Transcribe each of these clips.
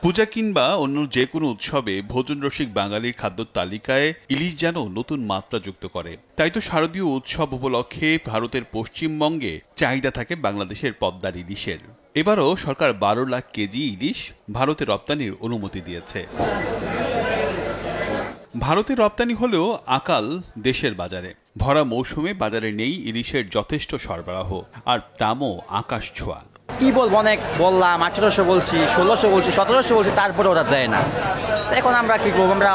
পূজা কিংবা অন্য যে কোনো উৎসবে ভোজন রসিক বাঙালির খাদ্য তালিকায় ইলিশ যেন নতুন মাত্রা যুক্ত করে। তাই তো শারদীয় উৎসব উপলক্ষে ভারতের পশ্চিমবঙ্গে চাহিদা থাকে বাংলাদেশের পদ্মার ইলিশের। এবারও সরকার 12 লাখ কেজি ইলিশ ভারতে রপ্তানির অনুমতি দিয়েছে। ভারতে রপ্তানি হলেও আকাল দেশের বাজারে। ভরা মৌসুমে বাজারে নেই ইলিশের যথেষ্ট সরবরাহ, আর দামও আকাশ ছোঁয়া। কি বলবো, অনেক বললাম, 1800 বলছি, 1600 বলছি, 1700 বলছি, তারপরে ওরা দেয় না। এখন আমরা কি করবো, আমরা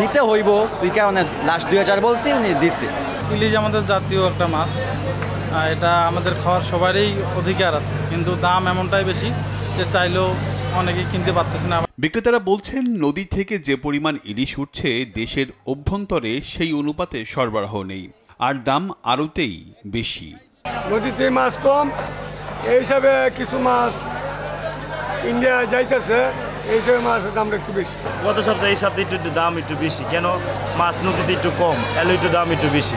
নিতে হইব, ওই কারণে লাস্ট 2000 বলছি, উনি দিচ্ছি। ইলিশ আমাদের জাতীয় একটা মাছ, এটা আমাদের খাওয়ার সবারই অধিকার আছে, কিন্তু দাম এমনটাই বেশি যে চাইলেও অনেকেই কিনতে পারতেছে না। বিক্রেতারা বলছেন, নদী থেকে যে পরিমাণ ইলিশ উঠছে দেশের অভ্যন্তরে সেই অনুপাতে সরবরাহ নেই, আর দাম আরোতেই বেশি। নদীতে মাছ কম, এই হিসাবে কিছু মাছ ইন্ডিয়া যাইতেছে, এই হিসাবে মাছের দামটা একটু বেশি। গত সপ্তাহে এই সপ্তাহে একটু দাম একটু বেশি, কেন মাছ নদীতে একটু কম, এলো একটু দাম একটু বেশি।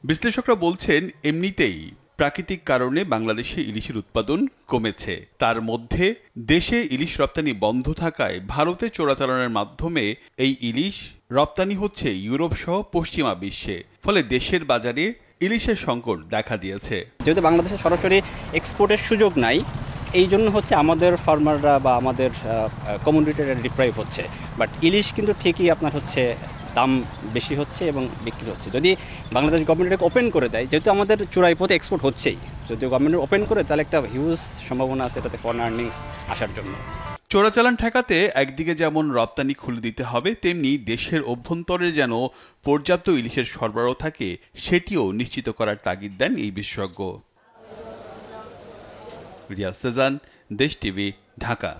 বিশ্লেষকরা বলছেন, এমনিতেই প্রাকৃতিক কারণে বাংলাদেশে ইলিশের উৎপাদন কমেছে। তার মধ্যে দেশে ইলিশ রপ্তানি বন্ধ থাকায় ভারতে চোরাচালানের মাধ্যমে এই ইলিশ রপ্তানি হচ্ছে ইউরোপ সহ পশ্চিমা বিশ্বে। ফলে দেশের বাজারে ইলিশের সংকট দেখা দিয়েছে। যেহেতু বাংলাদেশে সরাসরি এক্সপোর্টের সুযোগ নাই, এই জন্য হচ্ছে আমাদের ফার্মাররা বা আমাদের কমিউনিটিরা ডিপ্রাইভ হচ্ছে। বাট ইলিশ কিন্তু ঠিকই আপনার হচ্ছে দাম বেশি হচ্ছে এবং বিক্রি হচ্ছে। যদি বাংলাদেশ গভর্নমেন্টকে ওপেন করে দেয়, যেহেতু আমাদের চোরাই পথে এক্সপোর্ট হচ্ছেই, যদি গভর্নমেন্ট ওপেন করে তাহলে একটা হিউজ সম্ভাবনা আছে এটাতে ফরেন আর্নিংস আসার জন্য। চোরাচালান ঠেকাতে একদিকে যেমন রপ্তানি খুলে দিতে হবে, তেমনি দেশের অভ্যন্তরে যেন পর্যাপ্ত ইলিশের সরবরাহ থাকে সেটিও নিশ্চিত করার তাগিদ দেন এই বিশেষজ্ঞ। রিয়াজ সেজান, দেশ টিভি, ঢাকা।